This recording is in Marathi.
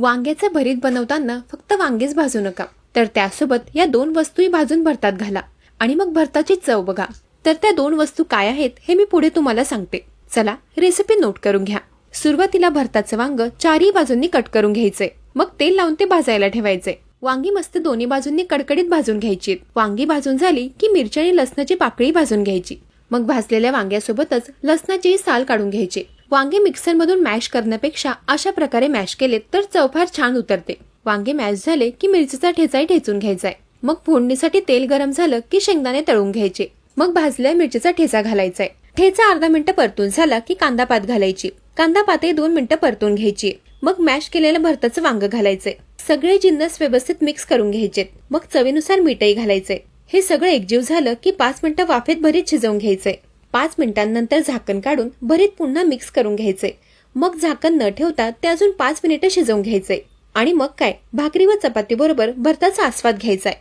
वांग्याचे भरीत बनवताना फक्त वांगेच भाजू नका, तर त्यासोबत या दोन वस्तूही भाजून भरतात घाला आणि मग भरताची चव बघा. तर त्या दोन वस्तू काय आहेत हे मी पुढे तुम्हाला सांगते. चला रेसिपी नोट करून घ्या. सुरुवातीला भरताचं वांग चारही बाजूंनी कट करून घ्यायचे. मग तेल लावून ते भाजायला ठेवायचे. वांगी मस्त दोन्ही बाजूंनी कडकडीत भाजून घ्यायची. वांगी भाजून झाली की मिरची आणि लसणाची पाकळी भाजून घ्यायची. मग भाजलेल्या वांग्यासोबतच लसणाची साल काढून घ्यायची. वांगे मिक्सर मधून मॅश करण्यापेक्षा अशा प्रकारे मॅश केले तर चव फार छान उतरते. वांगे मॅश झाले की मिरचीचा ठेचाही ठेचून घ्यायचाय. मग फोडणीसाठी तेल गरम झालं की शेंगदाणे तळून घ्यायचे. मग भाजलेल्या मिरचीचा ठेचा घालायचाय. ठेचा अर्धा मिनिट परतून झाला की कांदा पात घालायची. कांदा पातही 2 मिनिटं परतून घ्यायची. मग मॅश केलेलं भरताचं वांग घालायचे. सगळे जिन्नस व्यवस्थित मिक्स करून घ्यायचे. मग चवीनुसार मीठही घालायचे. हे सगळं एकजीव झालं की 5 मिनिटं वाफेत भरीत शिजवून घ्यायचे. 5 मिनिटांनंतर झाकण काढून भरीत पुन्हा मिक्स करून घ्यायचे. मग झाकण न ठेवता ते अजून 5 मिनिटं शिजवून घ्यायचे. आणि मग काय, भाकरी व चपाती बरोबर भरताचा आस्वाद घ्यायचाय.